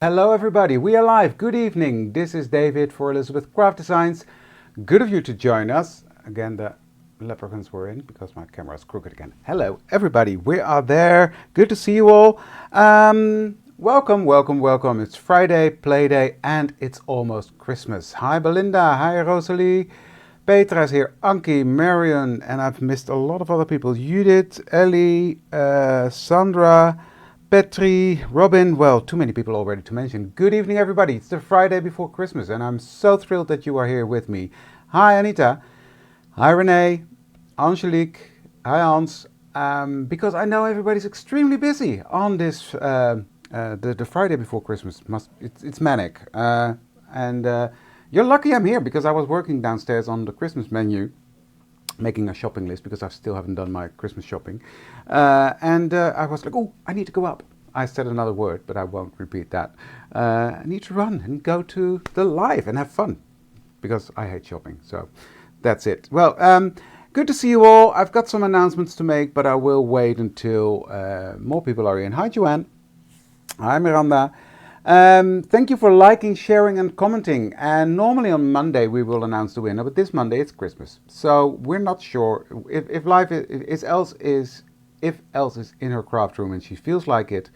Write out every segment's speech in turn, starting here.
Hello everybody, we are live. Good evening. This is David for Elizabeth Craft Designs. Good of you to join us. Again, the leprechauns were in because my camera is crooked again. Hello everybody, we are there. Good to see you all. Welcome. It's Friday, play day, and it's almost Christmas. Hi Belinda, hi Rosalie. Petra is here, Anki, Marion, and I've missed a lot of other people. Judith, Ellie, Sandra, Petri, Robin, well, too many people already to mention. Good evening, everybody. It's the Friday before Christmas, and I'm so thrilled that you are here with me. Hi, Anita. Hi, Renee. Angelique. Hi, Hans. Because I know everybody's extremely busy on this, the Friday before Christmas. It's manic. You're lucky I'm here because I was working downstairs on the Christmas menu, making a shopping list because I still haven't done my Christmas shopping. I was like, oh, I need to go up. I said another word, but I won't repeat that. I need to run and go to the live and have fun because I hate shopping. So that's it. Well, good to see you all. I've got some announcements to make, but I will wait until more people are in. Hi, Joanne. Hi, Miranda. Thank you for liking, sharing and commenting. And normally on Monday we will announce the winner, but this Monday it's Christmas. So we're not sure if Else is in her craft room and she feels like it,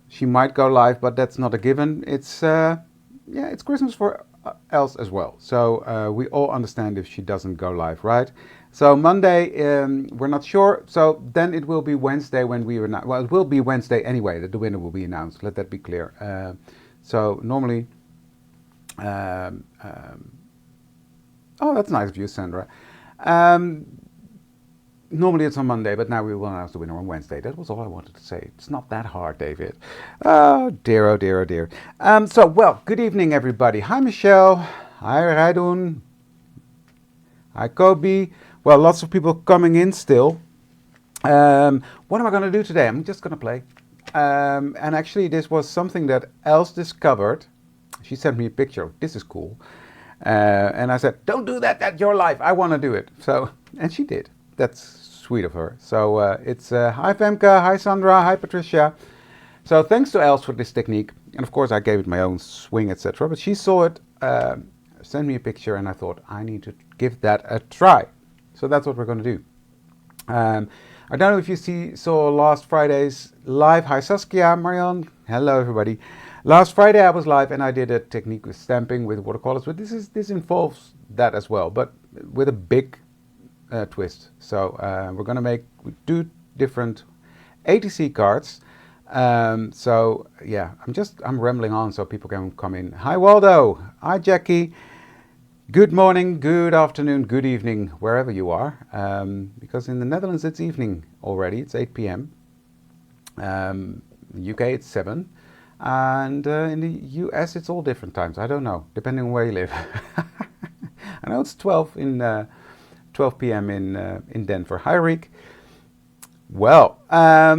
she might go live, but that's not a given. It's Christmas for Else as well. So we all understand if she doesn't go live, right? So Monday, we're not sure. So then it will be Wednesday when we announce. Well, it will be Wednesday anyway that the winner will be announced. Let that be clear. So normally, oh, that's nice of you, Sandra. Normally it's on Monday, but now we will announce the winner on Wednesday. That was all I wanted to say. It's not that hard, David. Oh dear, oh dear, oh dear. Well, good evening, everybody. Hi, Michelle. Hi, Raidun. Hi, Kobe. Well, lots of people coming in still. What am I going to do today? I'm just going to play. And actually, this was something that Else discovered. She sent me a picture. This is cool. And I said, don't do that. That's your life. I want to do it. So, and she did. That's sweet of her. So it's hi, Femke. Hi, Sandra. Hi, Patricia. So thanks to Else for this technique. And of course, I gave it my own swing, etc. But she saw it, sent me a picture, and I thought, I need to give that a try. So that's what we're going to do. I don't know if you saw last Friday's live. Hi Saskia, Marion. Hello everybody. Last Friday I was live and I did a technique with stamping with watercolors, but this involves that as well, but with a big twist. So we're going to do different ATC cards. So yeah, I'm rambling on so people can come in. Hi Waldo. Hi Jackie. Good morning, good afternoon, good evening, wherever you are, because in the Netherlands it's evening already, it's 8 p.m. UK it's 7, and in the US it's all different times, I don't know, depending on where you live. I know it's 12 p.m. in Denver. Hi Rick. Well, hi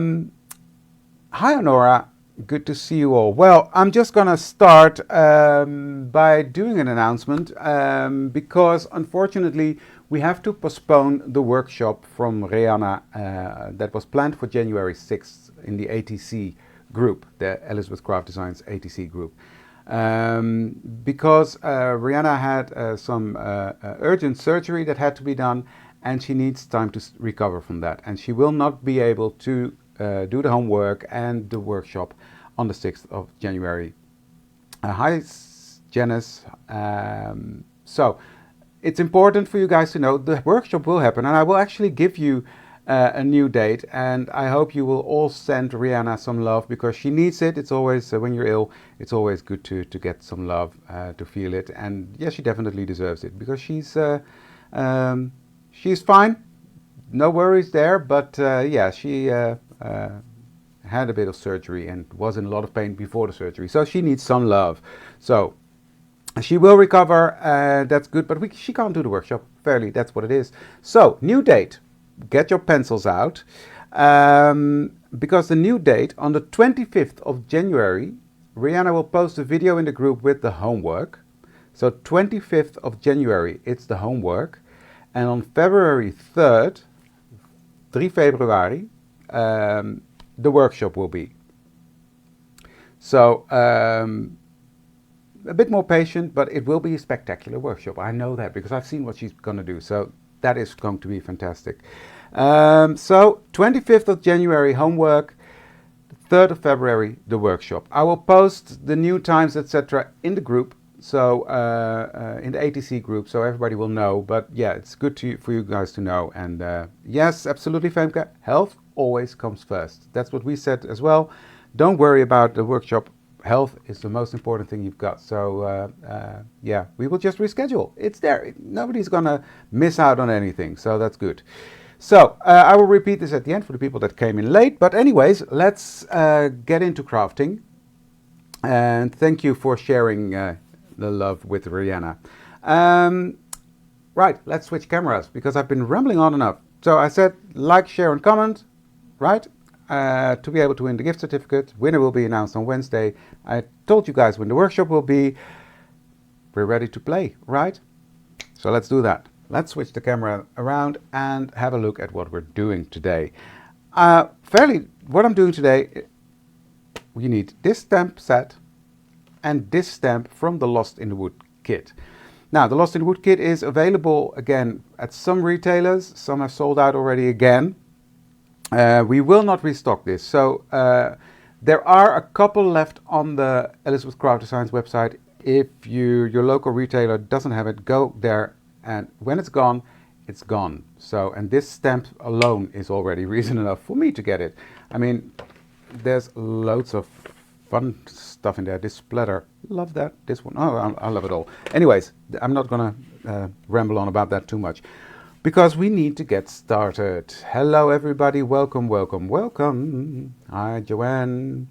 Honora. Good to see you all. Well, I'm just going to start by doing an announcement because unfortunately we have to postpone the workshop from Rihanna that was planned for January 6th in the ATC group, the Elizabeth Craft Designs ATC group. Because Rihanna had some urgent surgery that had to be done and she needs time to recover from that, and she will not be able to do the homework and the workshop on the 6th of January. Hi Janice. So it's important for you guys to know the workshop will happen, and I will actually give you a new date, and I hope you will all send Rihanna some love because she needs it. It's always, when you're ill, it's always good to get some love, to feel it, and yeah, she definitely deserves it because she's fine. No worries there, but yeah, she had a bit of surgery and was in a lot of pain before the surgery, so she needs some love. So she will recover, that's good, but she can't do the workshop, fairly, that's what it is. So, new date, get your pencils out, because the new date, on the 25th of January, Rihanna will post a video in the group with the homework. So 25th of January, it's the homework, and on February 3rd, 3 February, the workshop will be. So a bit more patient, but it will be a spectacular workshop. I know that because I've seen what she's going to do. So that is going to be fantastic. So 25th of January, homework. 3rd of February, the workshop. I will post the new times, etc. in the group. So in the ATC group, so everybody will know. But yeah, it's good for you guys to know. And yes, absolutely, Femke, health always comes first. That's what we said as well. Don't worry about the workshop. Health is the most important thing you've got. So yeah, we will just reschedule. It's there. Nobody's gonna miss out on anything. So that's good. So I will repeat this at the end for the people that came in late. But anyways, let's get into crafting. And thank you for sharing the love with Rihanna. Right, let's switch cameras because I've been rambling on enough. So I said like, share and comment, right? To be able to win the gift certificate. Winner will be announced on Wednesday. I told you guys when the workshop will be. We're ready to play, right? So let's do that. Let's switch the camera around and have a look at what we're doing today. What I'm doing today, you need this stamp set and this stamp from the Lost in the Wood kit. Now, the Lost in the Wood kit is available again at some retailers. Some have sold out already again. We will not restock this. So there are a couple left on the Elizabeth Craft Designs website. If your local retailer doesn't have it, go there. And when it's gone, it's gone. So, and this stamp alone is already reason enough for me to get it. I mean, there's loads of fun stuff in there. This splatter, love that. This one, oh, I love it all. Anyways, I'm not gonna ramble on about that too much because we need to get started. Hello, everybody. Welcome, welcome, welcome. Hi, Joanne.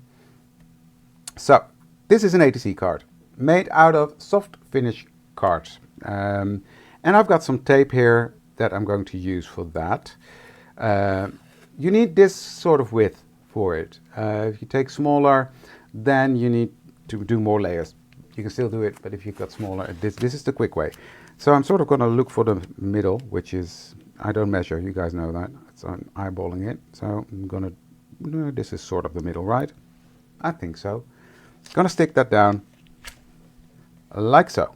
So, this is an ATC card made out of soft finish cards. And I've got some tape here that I'm going to use for that. You need this sort of width for it. If you take smaller, then you need to do more layers. You can still do it, but if you've got smaller, this is the quick way. So I'm sort of going to look for the middle, which is, I don't measure, you guys know that. So I'm eyeballing it. So I'm going to, this is sort of the middle, right? I think so. Going to stick that down like so.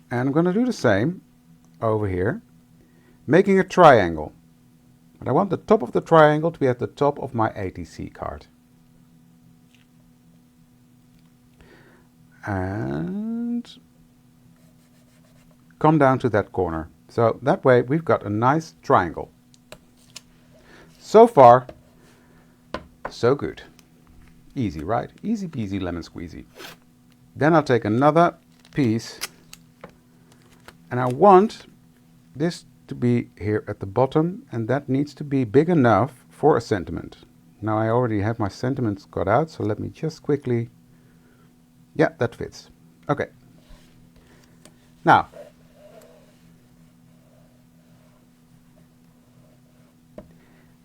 And I'm going to do the same over here, making a triangle. But I want the top of the triangle to be at the top of my ATC card. And come down to that corner. So that way we've got a nice triangle. So far, so good. Easy, right? Easy peasy lemon squeezy. Then I'll take another piece. And I want this to be here at the bottom, and that needs to be big enough for a sentiment. Now I already have my sentiments cut out, so let me just quickly, yeah, that fits. Okay. Now,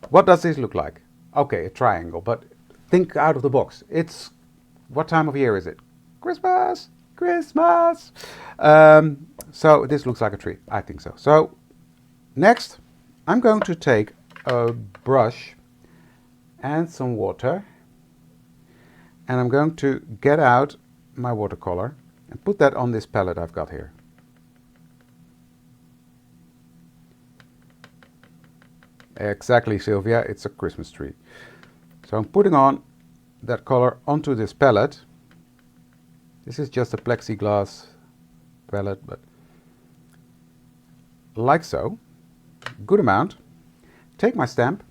what does this look like? Okay, a triangle, but think out of the box. It's, what time of year is it? Christmas! Christmas! So this looks like a tree. I think so. So next, I'm going to take a brush and some water, and I'm going to get out my watercolor and put that on this palette I've got here. Exactly, Sylvia, it's a Christmas tree. So I'm putting on that color onto this palette. This is just a plexiglass palette, but like so, good amount. Take my stamp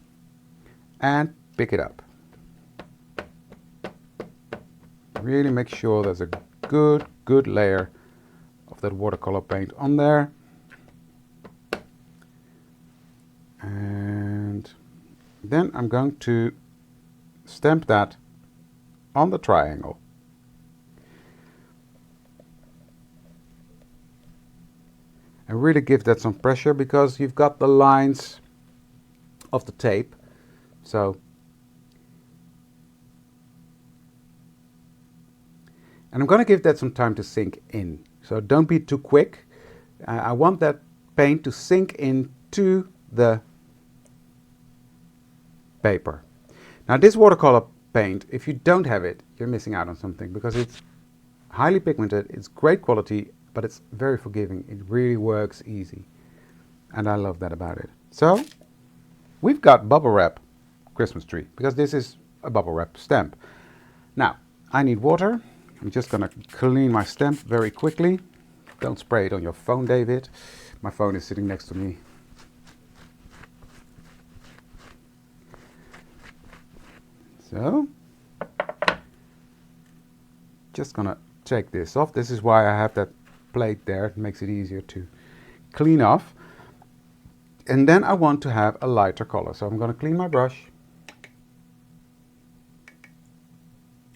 and pick it up. Really make sure there's a good layer of that watercolor paint on there. And then I'm going to stamp that on the triangle. And really give that some pressure because you've got the lines of the tape. So, and I'm going to give that some time to sink in. So don't be too quick. I want that paint to sink into the paper. Now this watercolor paint, if you don't have it, you're missing out on something, because it's highly pigmented, it's great quality, but it's very forgiving. It really works easy. And I love that about it. So, we've got bubble wrap Christmas tree, because this is a bubble wrap stamp. Now, I need water. I'm just going to clean my stamp very quickly. Don't spray it on your phone, David. My phone is sitting next to me. So, just going to take this off. This is why I have that plate there. It makes it easier to clean off. And then I want to have a lighter color. So I'm going to clean my brush.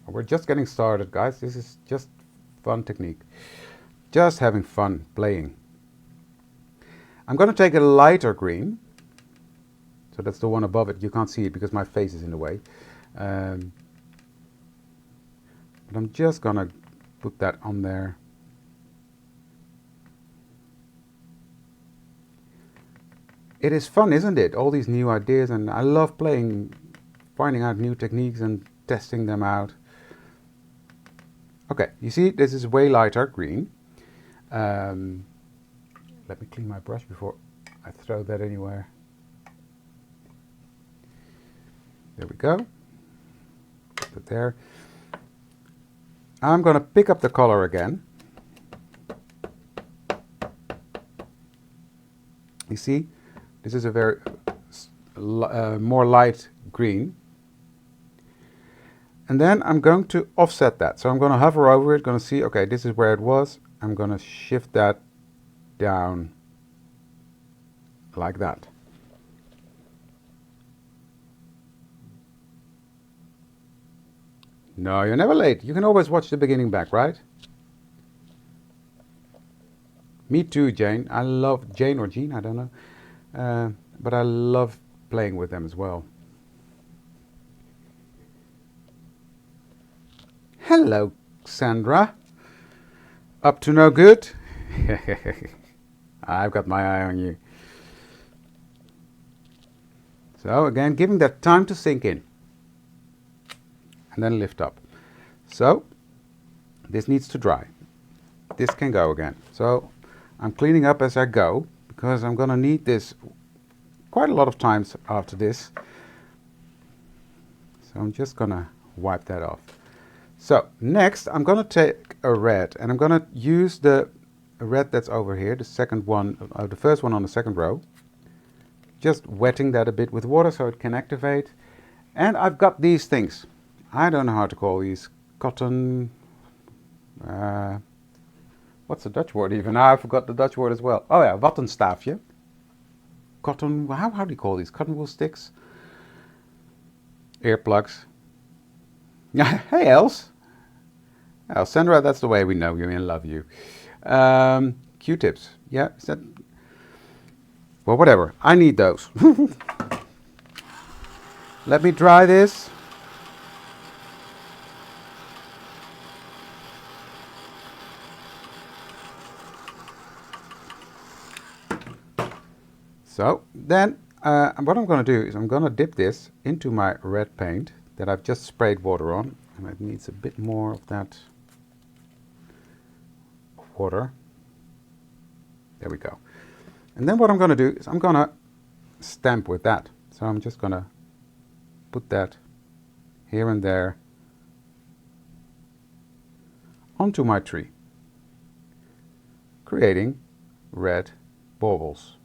We're just getting started, guys. This is just fun technique. Just having fun playing. I'm going to take a lighter green. So that's the one above it. You can't see it because my face is in the way. But I'm just going to put that on there. It is fun, isn't it? All these new ideas, and I love playing, finding out new techniques and testing them out. Okay, you see, this is way lighter green. Let me clean my brush before I throw that anywhere. There we go. Put it there. I'm going to pick up the color again. You see, this is a very more light green. And then I'm going to offset that. So I'm going to hover over it, going to see, okay, this is where it was. I'm going to shift that down like that. No, you're never late. You can always watch the beginning back, right? Me too, Jane. I love Jane or Jean, I don't know. But I love playing with them as well. Hello, Sandra. Up to no good? I've got my eye on you. So again, giving that time to sink in. And then lift up. So, this needs to dry. This can go again. So, I'm cleaning up as I go, because I'm going to need this quite a lot of times after this. So, I'm just going to wipe that off. So, next, I'm going to take a red, and I'm going to use the red that's over here, the second one, the first one on the second row. Just wetting that a bit with water so it can activate. And I've got these things. I don't know how to call these. Cotton. What's the Dutch word even? I forgot the Dutch word as well. Oh yeah, wattenstaafje. Cotton. How do you call these? Cotton wool sticks. Earplugs. Yeah. Hey, Els. Oh, Sandra, that's the way we know you and love you. Q-tips. Yeah. Is that? Well, whatever. I need those. Let me dry this. So then what I'm going to do is I'm going to dip this into my red paint that I've just sprayed water on, and it needs a bit more of that water. There we go. And then what I'm going to do is I'm going to stamp with that. So I'm just going to put that here and there onto my tree, creating red baubles.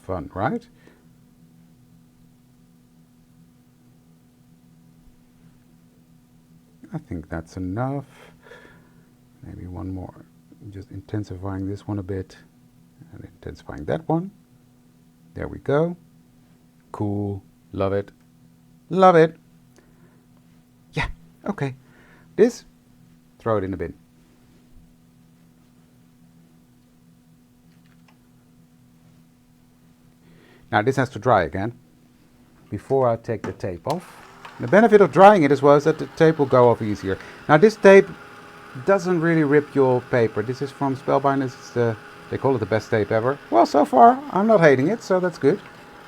Fun, right? I think that's enough. Maybe one more. Just intensifying this one a bit and intensifying that one. There we go. Cool. Love it. Love it. Yeah, okay. This, throw it in the bin. Now this has to dry again before I take the tape off. The benefit of drying it as well is that the tape will go off easier. Now this tape doesn't really rip your paper. This is from Spellbinders. It's the They call it the best tape ever. Well, so far, I'm not hating it, so that's good.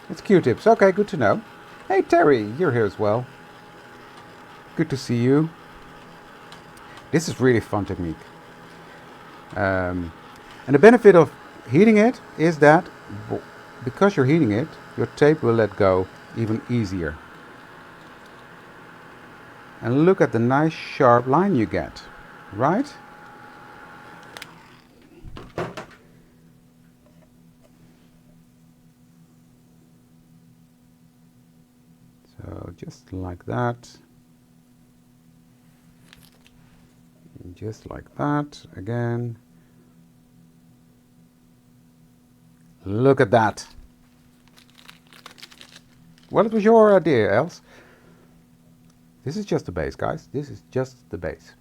It's Q-tips. Okay, good to know. Hey, Terry, you're here as well. Good to see you. This is really fun technique. And the benefit of heating it is that because you're heating it, your tape will let go even easier. And look at the nice sharp line you get, right? So just like that. Just like that again. Look at that. Well, it was your idea, Els. This is just the base, guys. This is just the base.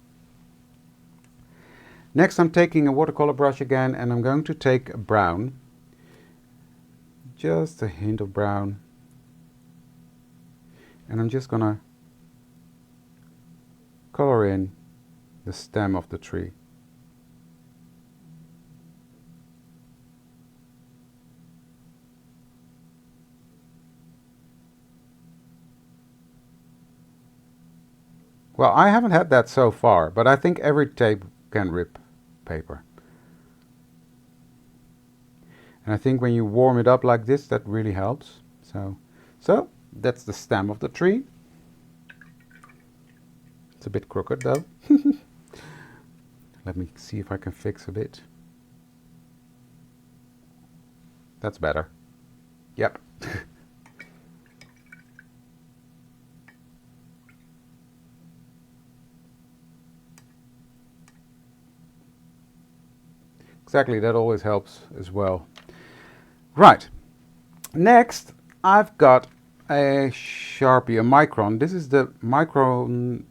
Next, I'm taking a watercolor brush again, and I'm going to take a brown. Just a hint of brown. And I'm just gonna color in the stem of the tree. Well, I haven't had that so far, but I think every tape can rip paper. And I think when you warm it up like this, that really helps. So that's the stem of the tree. It's a bit crooked though. Let me see if I can fix a bit. That's better. Yep. Exactly, that always helps as well. Right. Next, I've got a Sharpie, a Micron. This is the Micron,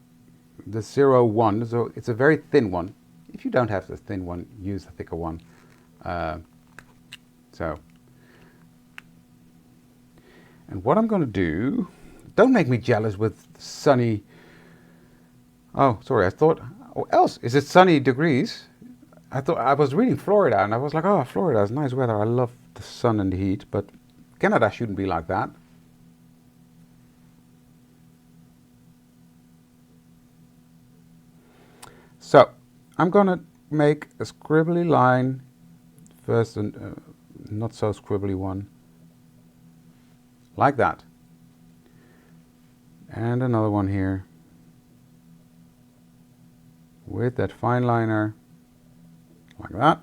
the 01. So it's a very thin one. If you don't have the thin one, use the thicker one. And what I'm going to do, don't make me jealous with sunny. Oh, sorry, I thought, oh, else, is it sunny degrees? I thought I was reading Florida and I was like, oh, Florida is nice weather. I love the sun and the heat, but Canada shouldn't be like that. So I'm gonna make a scribbly line first, and not so scribbly one, like that, and another one here with that fine liner, like that,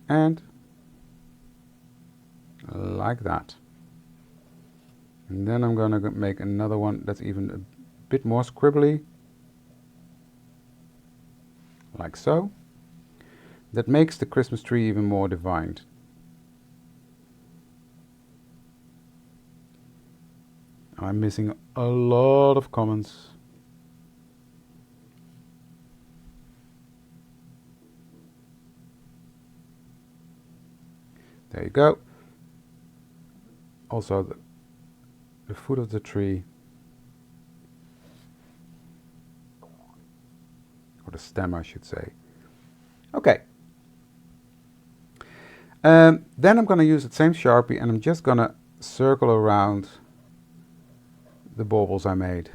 and like that. And then I'm gonna make another one that's even a bit more scribbly, like so. That makes the Christmas tree even more defined. I'm missing a lot of comments. There you go. Also the foot of the tree, or the stem I should say. Okay. Then I'm going to use the same Sharpie and I'm just going to circle around the baubles I made.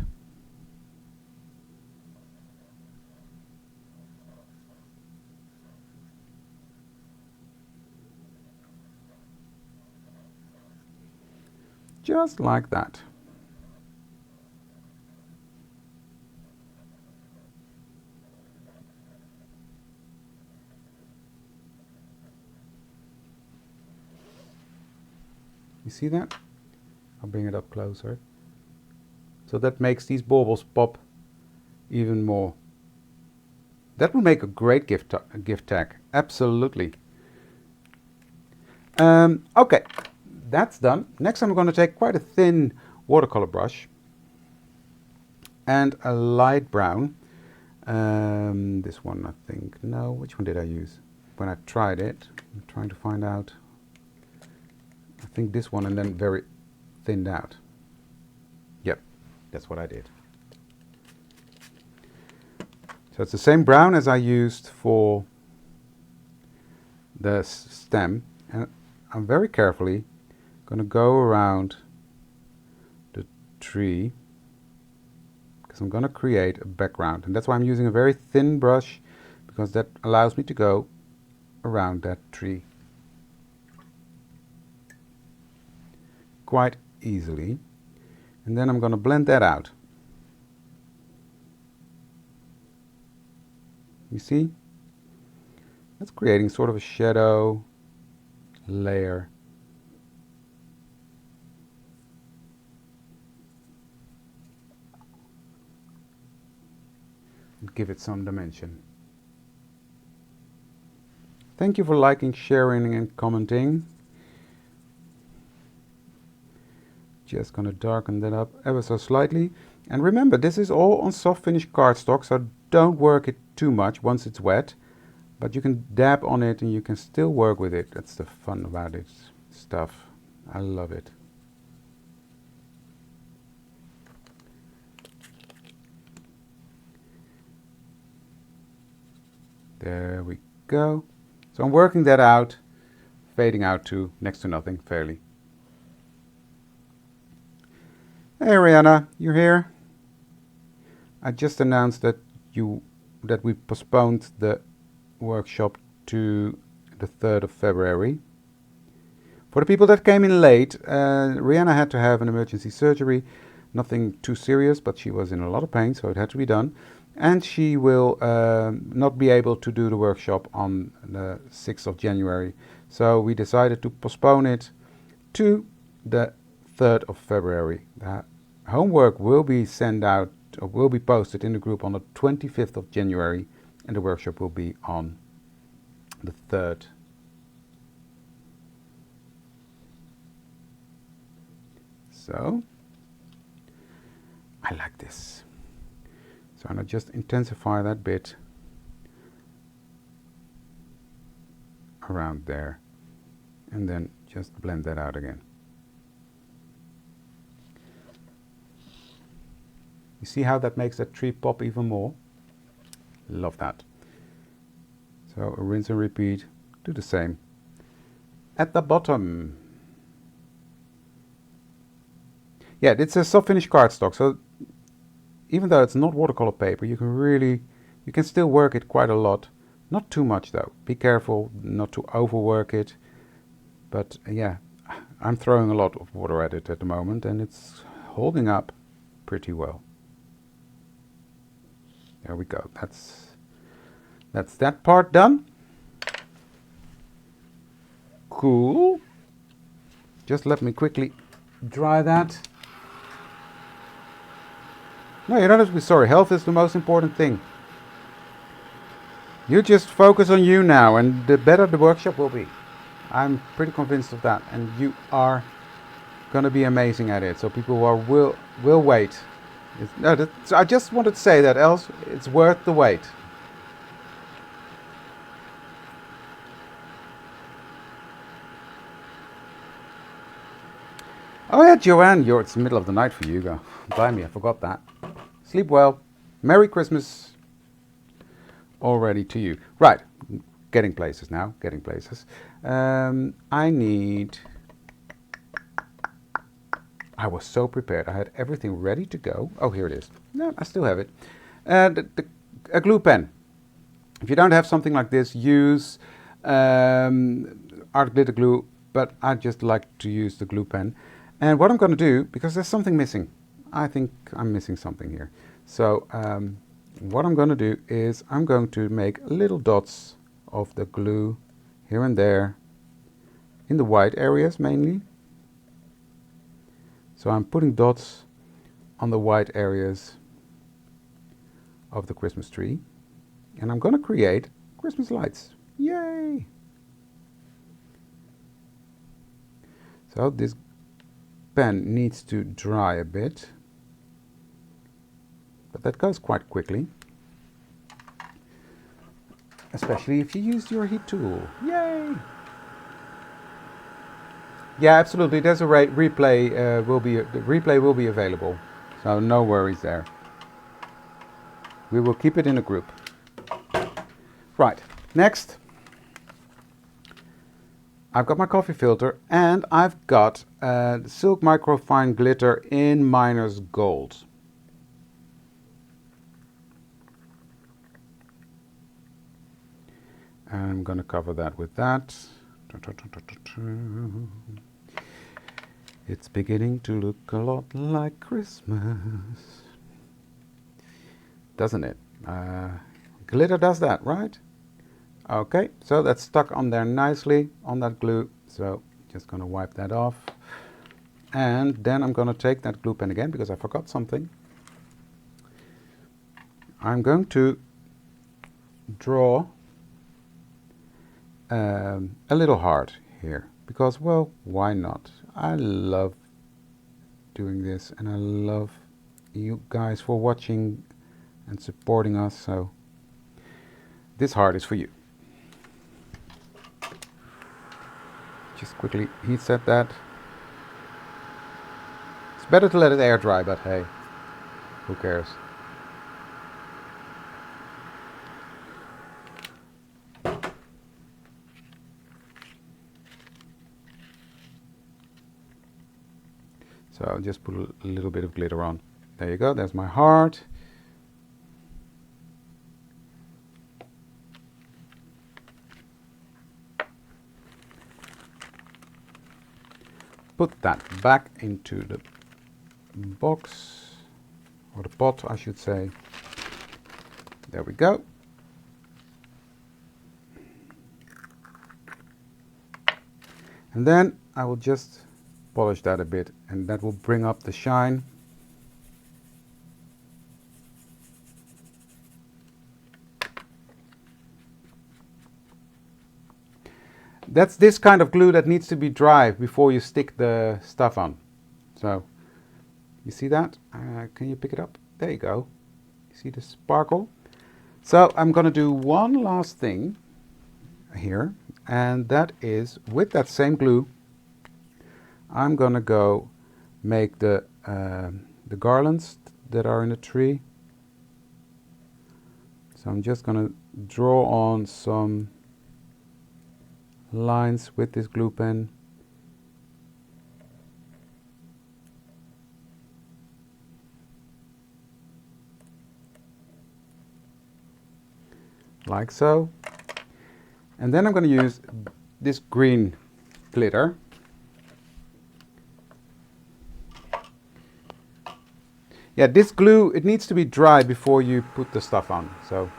Just like that. You see that? I'll bring it up closer. So that makes these baubles pop even more. That will make a great gift tag. Absolutely. Okay, that's done. Next I'm going to take quite a thin watercolor brush and a light brown. This one I think. No, which one did I use? When I tried it, I'm trying to find out. I think this one, and then very thinned out. Yep, that's what I did. So it's the same brown as I used for the stem, and I'm very carefully going to go around the tree because I'm going to create a background, and that's why I'm using a very thin brush, because that allows me to go around that tree quite easily. And then I'm going to blend that out. You see? That's creating sort of a shadow layer. And give it some dimension. Thank you for liking, sharing and commenting. Just going to darken that up ever so slightly. And remember, this is all on soft finish cardstock, so don't work it too much once it's wet. But you can dab on it and you can still work with it. That's the fun about it stuff. I love it. There we go. So I'm working that out, fading out to next to nothing, fairly. Hey Rihanna, you're here. I just announced that we postponed the workshop to the 3rd of February. For the people that came in late, Rihanna had to have an emergency surgery. Nothing too serious, but she was in a lot of pain, so it had to be done. And she will not be able to do the workshop on the 6th of January. So we decided to postpone it to the 3rd of February. Homework will be sent out, or will be posted in the group on the 25th of January, and the workshop will be on the 3rd. So, I like this. So I'm going to just intensify that bit around there, and then just blend that out again. You see how that makes that tree pop even more? Love that. So rinse and repeat, do the same. At the bottom. Yeah, it's a soft finish cardstock, so even though it's not watercolor paper, you can still work it quite a lot. Not too much though. Be careful not to overwork it. But yeah, I'm throwing a lot of water at it at the moment, and it's holding up pretty well. There we go. That's that part done. Cool. Just let me quickly dry that. No, you don't have to be sorry. Health is the most important thing. You just focus on you now, and the better the workshop will be. I'm pretty convinced of that, and you are going to be amazing at it. So people will wait. I just wanted to say that, else it's worth the wait. Oh yeah, Joanne, it's the middle of the night for you. Go. Blimey, I forgot that. Sleep well. Merry Christmas already to you. Right, getting places now, getting places. I was so prepared. I had everything ready to go. Oh, here it is. No, I still have it. A glue pen. If you don't have something like this, use art glitter glue, but I just like to use the glue pen. And what I'm going to do, because there's something missing. I think I'm missing something here. So what I'm going to do is I'm going to make little dots of the glue here and there in the white areas mainly. So I'm putting dots on the white areas of the Christmas tree, and I'm going to create Christmas lights. Yay! So this pen needs to dry a bit, but that goes quite quickly, especially if you use your heat tool. Yay! Yeah, absolutely. There's a replay. The replay will be available, so no worries there. We will keep it in a group. Right. Next, I've got my coffee filter, and I've got the Silk Microfine Glitter in Miner's Gold. And I'm going to cover that with that. It's beginning to look a lot like Christmas. Doesn't it? Glitter does that, right? Okay, so that's stuck on there nicely on that glue. So just going to wipe that off. And then I'm going to take that glue pen again because I forgot something. I'm going to draw a little heart here because, well, why not? I love doing this, and I love you guys for watching and supporting us. So this heart is for you. Just quickly heat set that. It's better to let it air dry, but hey, who cares? So I'll just put a little bit of glitter on. There you go, there's my heart. Put that back into the box, or the pot I should say. There we go. And then I will just polish that a bit, and that will bring up the shine. That's this kind of glue that needs to be dry before you stick the stuff on. So, you see that? Can you pick it up? There you go. You see the sparkle? So I'm going to do one last thing here, and that is with that same glue, I'm going to go make the garlands that are in the tree. So I'm just going to draw on some lines with this glue pen. Like so. And then I'm going to use this green glitter. Yeah, this glue, it needs to be dry before you put the stuff on. So,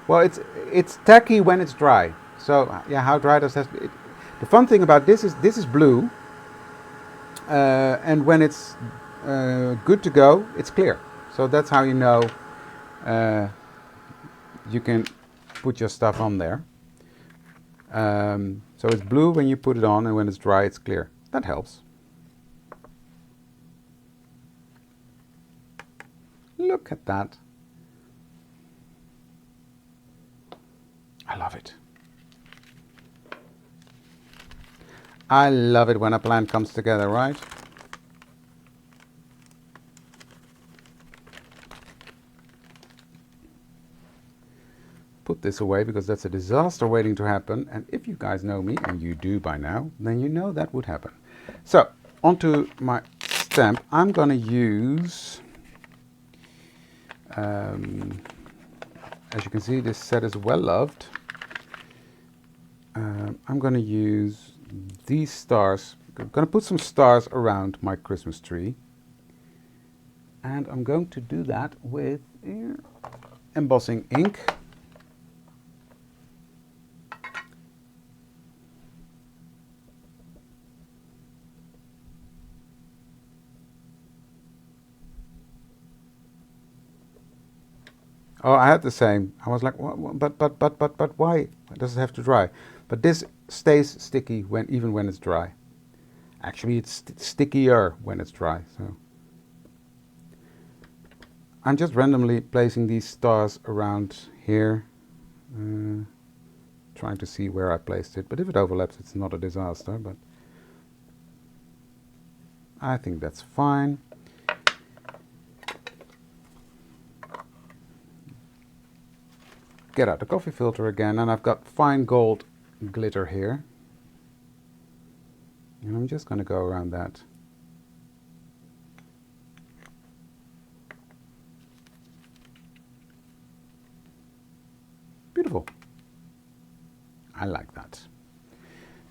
well, it's tacky when it's dry. So, yeah, how dry does that? The fun thing about this is blue, and when it's good to go, it's clear. So that's how you know you can put your stuff on there. So it's blue when you put it on, and when it's dry, it's clear. That helps. Look at that. I love it. I love it when a plan comes together, right? Put this away because that's a disaster waiting to happen. And if you guys know me, and you do by now, then you know that would happen. So, onto my stamp. I'm going to use... as you can see, this set is well loved. I'm going to use these stars. I'm going to put some stars around my Christmas tree. And I'm going to do that with embossing ink. Oh, I had the same. I was like, but why does it have to dry? But this stays sticky even when it's dry. Actually, it's stickier when it's dry. So I'm just randomly placing these stars around here, trying to see where I placed it. But if it overlaps, it's not a disaster. But I think that's fine. Get out the coffee filter again, and I've got fine gold glitter here. And I'm just going to go around that. Beautiful. I like that.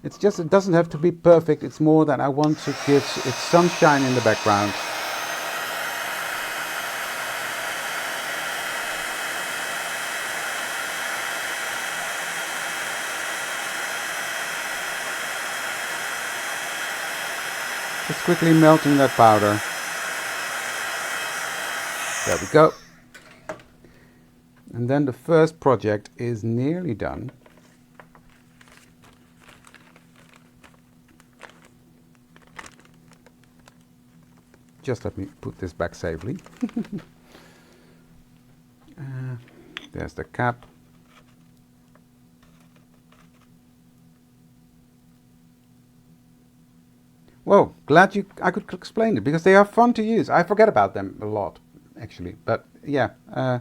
It's just, it doesn't have to be perfect. It's more that I want to give it sunshine in the background. Just quickly melting that powder. There we go. And then the first project is nearly done. Just let me put this back safely. There's the cap. Whoa, glad I could explain it, because they are fun to use. I forget about them a lot, actually. But yeah, I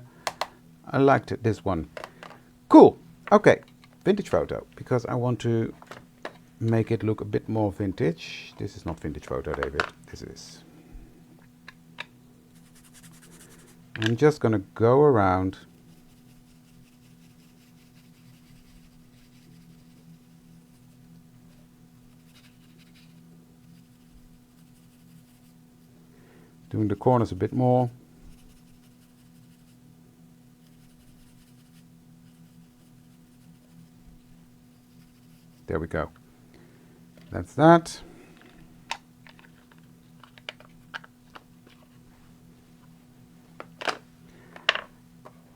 liked it, this one. Cool. Okay, vintage photo, because I want to make it look a bit more vintage. This is not vintage photo, David. This is. I'm just going to go around. Doing the corners a bit more. There we go. That's that.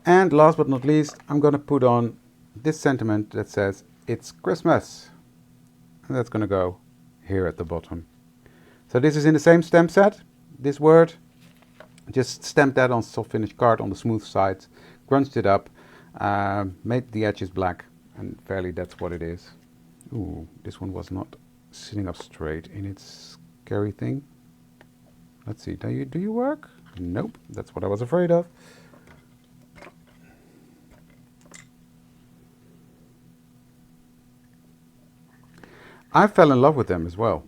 And last but not least, I'm going to put on this sentiment that says, "It's Christmas." And that's going to go here at the bottom. So this is in the same stamp set, this word. Just stamped that on soft finish card on the smooth sides, crunched it up, made the edges black, and fairly that's what it is. Ooh, this one was not sitting up straight in its scary thing. Let's see, do you work? Nope, that's what I was afraid of. I fell in love with them as well.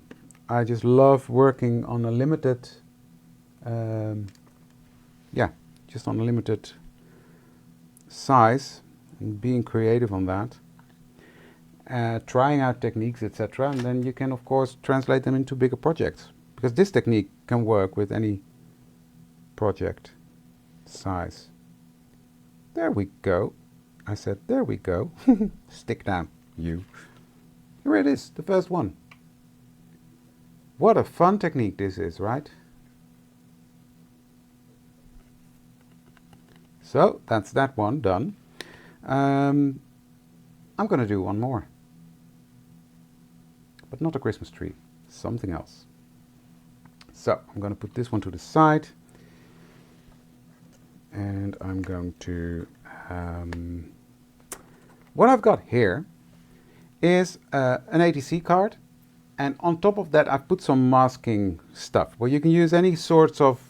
I just love working on a limited, just on a limited size and being creative on that. Trying out techniques, etc. And then you can, of course, translate them into bigger projects. Because this technique can work with any project size. There we go. I said, there we go. Stick down, you. Here it is, the first one. What a fun technique this is, right? So, that's that one done. I'm going to do one more. But not a Christmas tree, something else. So, I'm going to put this one to the side. And I'm going to... what I've got here is an ATC card, and on top of that I've put some masking stuff. Well, you can use any sorts of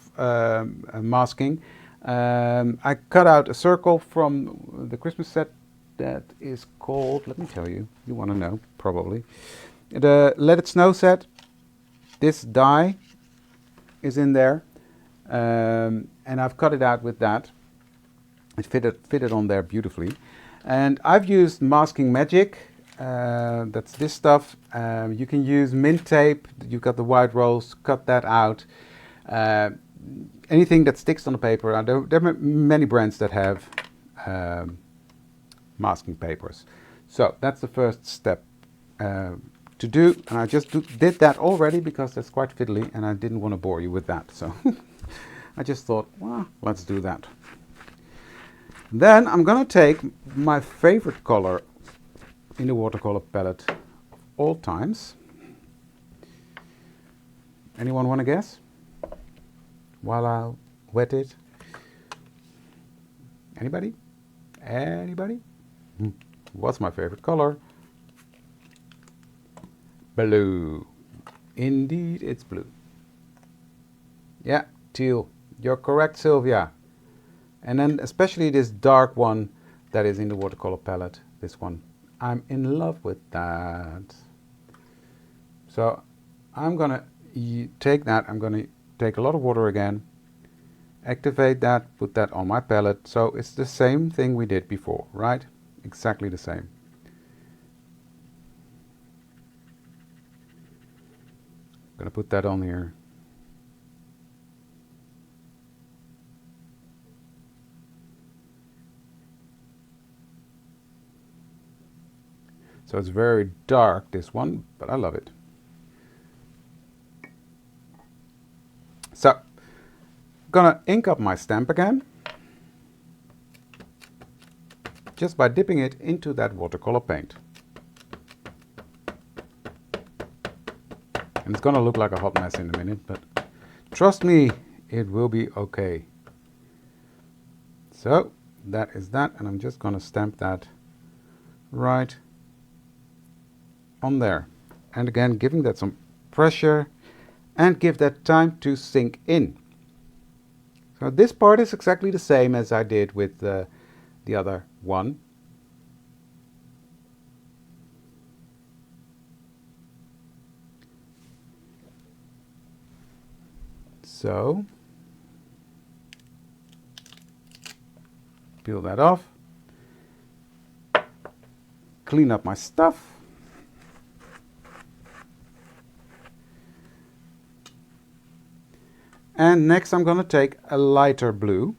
masking. I cut out a circle from the Christmas set that is called, let me tell you, you want to know, probably. The Let It Snow set. This die is in there, and I've cut it out with that. It fitted on there beautifully. And I've used masking magic. That's this stuff. You can use mint tape. You've got the white rolls, cut that out. Anything that sticks on the paper. There are many brands that have masking papers. So that's the first step to do. And I just did that already because that's quite fiddly and I didn't want to bore you with that. So I just thought, well, let's do that. Then I'm going to take my favorite color in the watercolor palette of all times. Anyone want to guess? While I wet it. Anybody? Anybody? What's my favorite color? Blue. Indeed, it's blue. Yeah, teal. You're correct, Sylvia. And then especially this dark one that is in the watercolor palette, this one. I'm in love with that. So I'm gonna take that, I'm gonna take a lot of water again, activate that, put that on my palette. So it's the same thing we did before, right? Exactly the same. I'm gonna put that on here. So it's very dark, this one, but I love it. So, gonna ink up my stamp again, just by dipping it into that watercolor paint. And it's gonna look like a hot mess in a minute, but trust me, it will be okay. So, that is that, and I'm just gonna stamp that right on there. And again, giving that some pressure and give that time to sink in. So this part is exactly the same as I did with the other one. So peel that off, clean up my stuff. And next I'm going to take a lighter blue.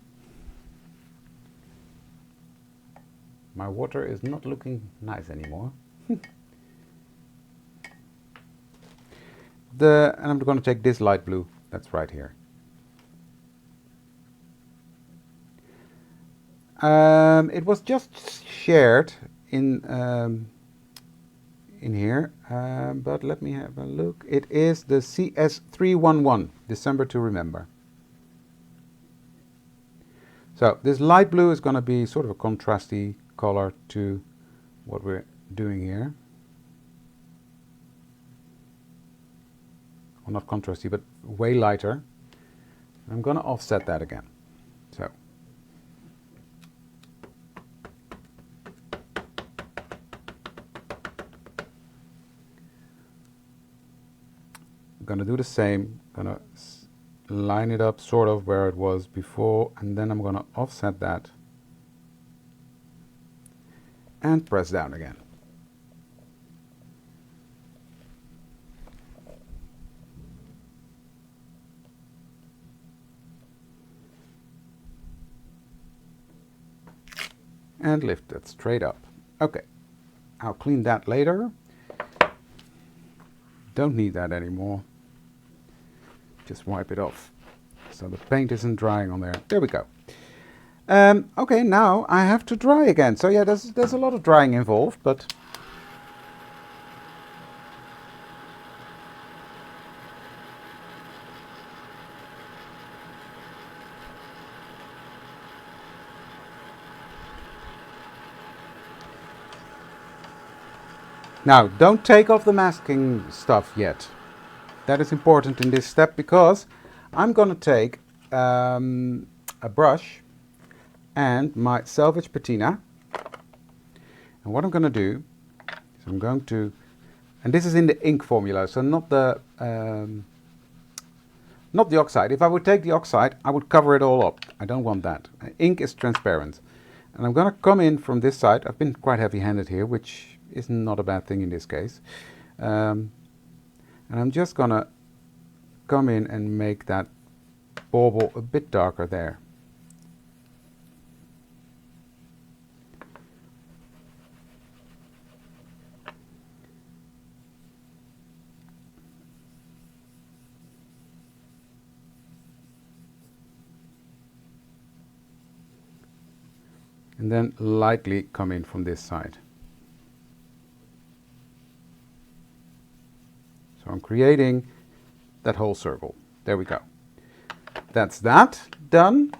My water is not looking nice anymore. And I'm going to take this light blue that's right here. It was just shared in here, but let me have a look. It is the CS311, December to Remember. So this light blue is going to be sort of a contrasty color to what we're doing here. Well, not contrasty, but way lighter. I'm going to offset that again. So I'm going to do the same. I'm going to line it up sort of where it was before, and then I'm going to offset that and press down again. And lift that straight up. Okay, I'll clean that later. Don't need that anymore. Just wipe it off so the paint isn't drying on there. There we go. Okay, now I have to dry again. So yeah, there's a lot of drying involved, but now don't take off the masking stuff yet. That is important in this step because I'm going to take a brush and my Selvage patina, and what I'm going to do is I'm going to, and this is in the ink formula, so not the oxide. If I would take the oxide, I would cover it all up. I don't want that. Ink is transparent, and I'm going to come in from this side. I've been quite heavy-handed here, which is not a bad thing in this case. And I'm just going to come in and make that bauble a bit darker there. And then lightly come in from this side. So I'm creating that whole circle. There we go. That's that done.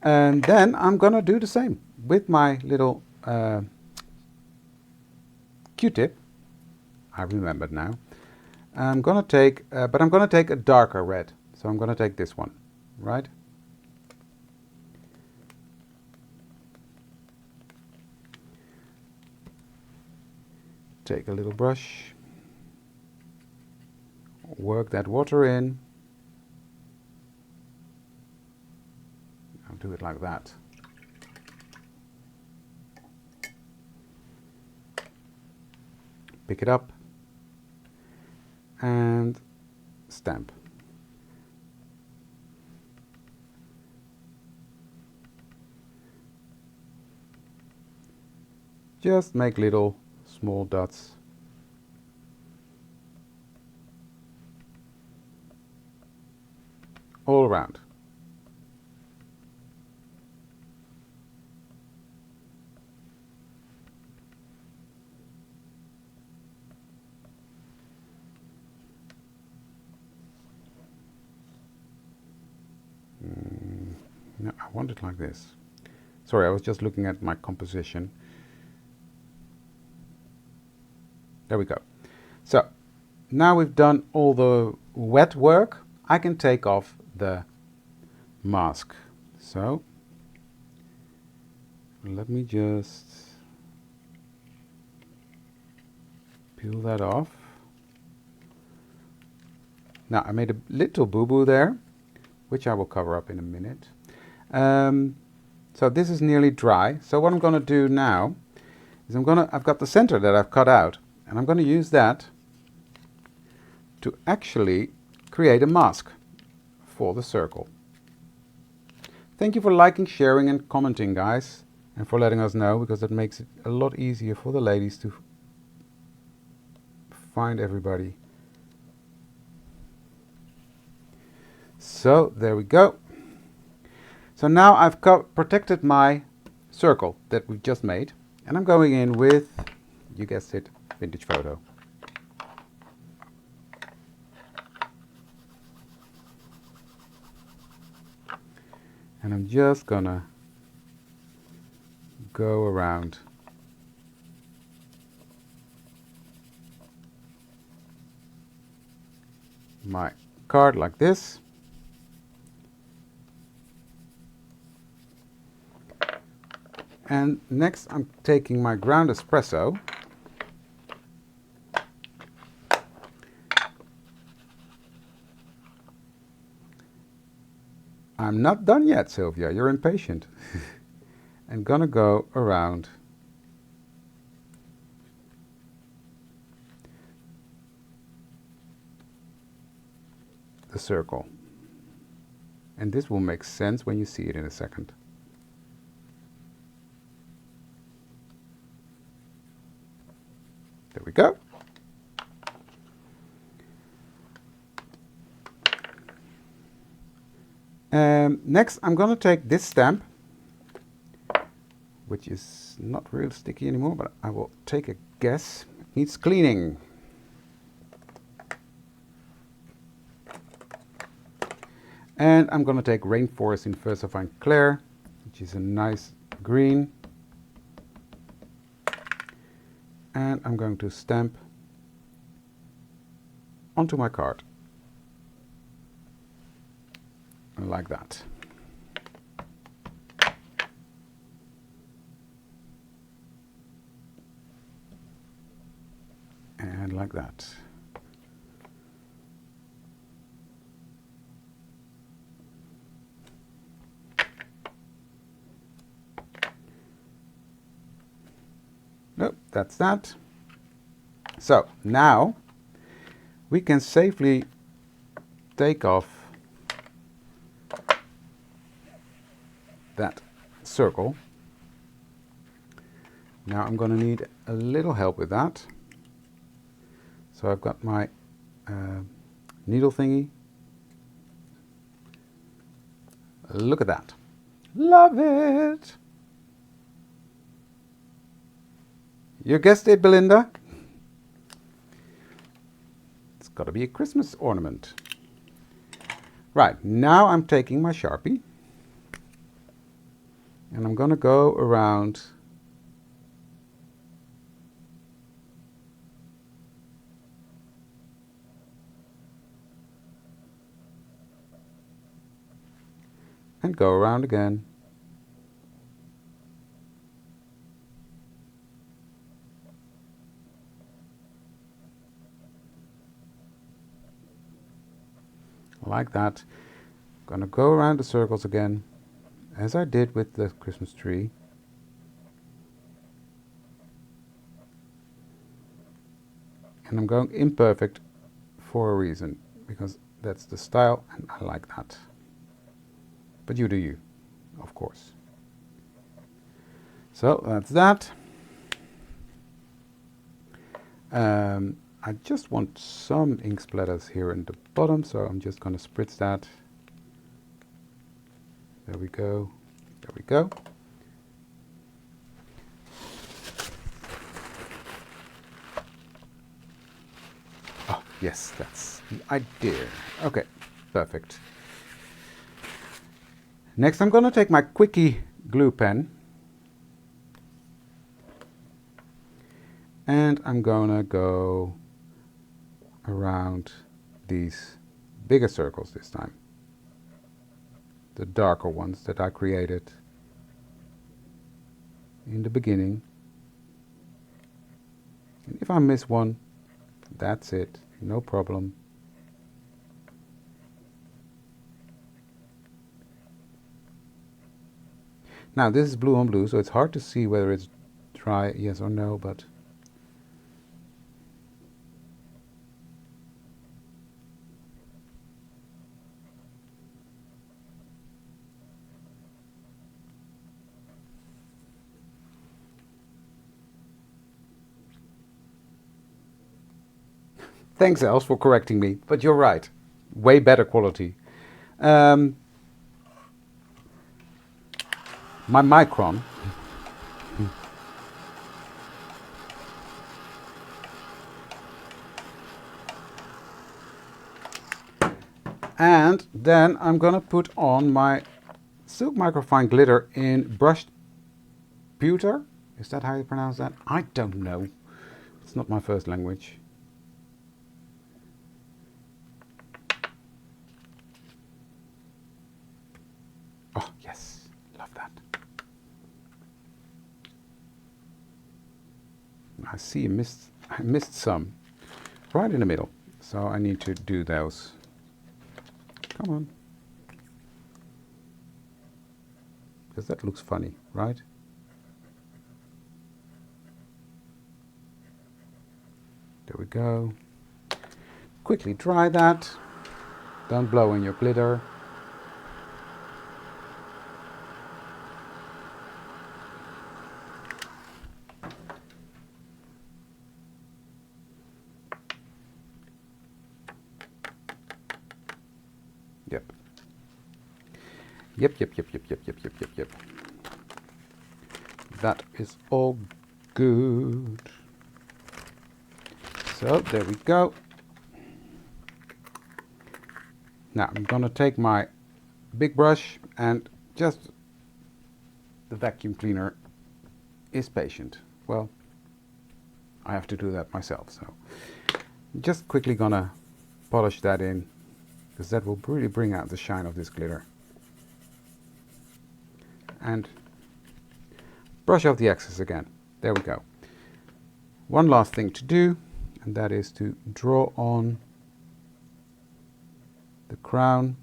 And then I'm going to do the same with my little Q-tip. I remembered now. I'm going to take, but I'm going to take a darker red. So I'm going to take this one, right? take a little brush, work that water in. I'll do it like that. Pick it up and stamp. Just make little small dots. All around. No, I want it like this. Sorry, I was just looking at my composition. There we go. So now we've done all the wet work, I can take off the mask. So let me just peel that off. Now I made a little boo-boo there, which I will cover up in a minute. So this is nearly dry. So what I'm going to do now is I've got the center that I've cut out, and I'm going to use that to actually create a mask for the circle. Thank you for liking, sharing and commenting, guys, and for letting us know, because that makes it a lot easier for the ladies to find everybody. So there we go. So now I've protected my circle that we just made, and I'm going in with, you guessed it, vintage photo. And I'm just gonna go around my card like this. And next I'm taking my ground espresso I'm not done yet, Sylvia, you're impatient. I'm gonna go around the circle. And this will make sense when you see it in a second. There we go. Next, I'm going to take this stamp, which is not real sticky anymore, but I will take a guess. It needs cleaning. And I'm going to take Rainforest in Versafine Clair, which is a nice green. And I'm going to stamp onto my card. Like that. And like that. Nope, that's that. So now we can safely take off that circle. Now I'm going to need a little help with that. So I've got my needle thingy. Look at that. Love it. You guessed it, Belinda. It's got to be a Christmas ornament. Right, now I'm taking my Sharpie. And I'm going to go around and go around again. like that. Gonna go around the circles again, as I did with the Christmas tree. And I'm going imperfect for a reason, because that's the style and I like that. But you do you, of course. So that's that. I just want some ink splatters here in the bottom, so I'm just going to spritz that. There we go. There we go. Oh, yes, that's the idea. Okay, perfect. Next, I'm going to take my quickie glue pen. And I'm gonna go around these bigger circles this time. The darker ones that I created in the beginning. And if I miss one, that's it, no problem. Now this is blue on blue, so it's hard to see whether it's dry, yes or no, but thanks, Els, for correcting me, but you're right. Way better quality. My micron. And then I'm going to put on my silk microfine glitter in brushed pewter. Is that how you pronounce that? I don't know. It's not my first language. Oh, yes. Love that. I see I missed some right in the middle. So I need to do those. Come on. Because that looks funny, right? There we go. Quickly dry that. Don't blow in your glitter. Yep. Yep. That is all good. So there we go. Now I'm gonna take my big brush and just the vacuum cleaner is patient. Well, I have to do that myself, so just quickly gonna polish that in, because that will really bring out the shine of this glitter. And brush off the excess again. There we go. One last thing to do, and that is to draw on the crown.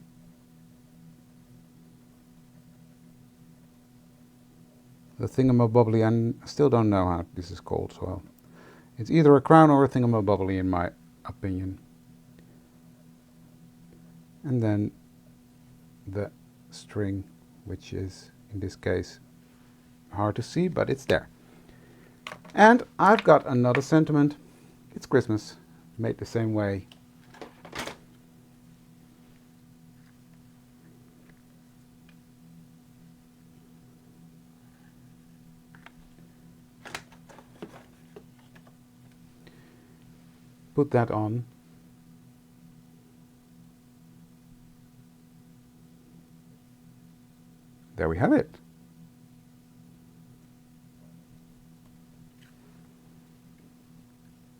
The thingamabobbly, and I still don't know how this is called, so it's either a crown or a thingamabobbly in my opinion. And then the string, which is in this case hard to see, but it's there. And I've got another sentiment. It's Christmas, made the same way. Put that on. There we have it.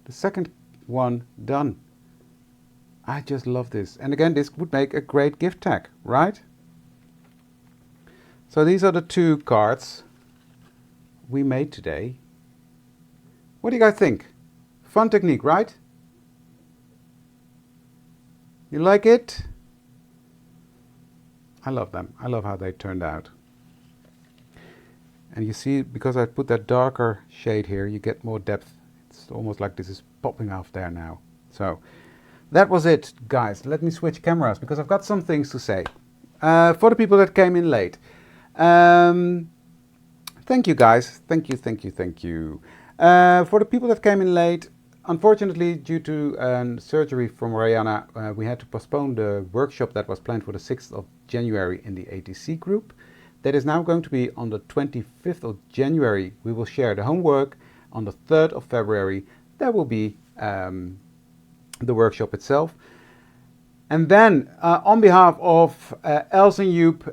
The second one done. I just love this. And again, this would make a great gift tag, right? So these are the two cards we made today. What do you guys think? Fun technique, right? You like it? I love them. I love how they turned out. And you see, because I put that darker shade here, you get more depth. It's almost like this is popping off there now. So that was it, guys. Let me switch cameras because I've got some things to say. For the people that came in late. Thank you, guys. Thank you. For the people that came in late, unfortunately, due to surgery from Rihanna, we had to postpone the workshop that was planned for the 6th of January in the ATC group. That is now going to be on the 25th of January. We will share the homework. On the 3rd of February, there will be the workshop itself. And then, on behalf of Els and Joep,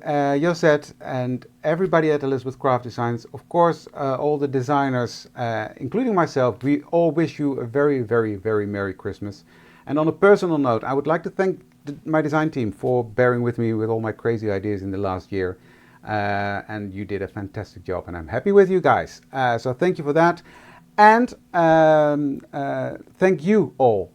Josette, and everybody at Elizabeth Craft Designs, of course, all the designers, including myself, we all wish you a very, very, very Merry Christmas. And on a personal note, I would like to thank my design team for bearing with me with all my crazy ideas in the last year. And you did a fantastic job, and I'm happy with you guys. So thank you for that. And thank you all.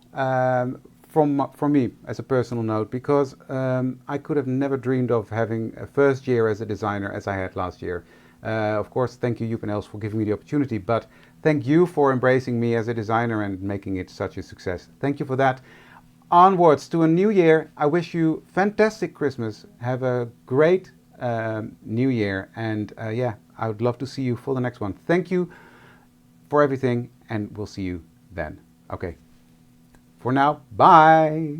From me as a personal note, because I could have never dreamed of having a first year as a designer as I had last year. Of course, thank you, Joep and Els, for giving me the opportunity, but thank you for embracing me as a designer and making it such a success. Thank you for that. Onwards to a new year. I wish you fantastic Christmas. Have a great new year, and yeah, I would love to see you for the next one. Thank you for everything, and we'll see you then. Okay. For now, bye.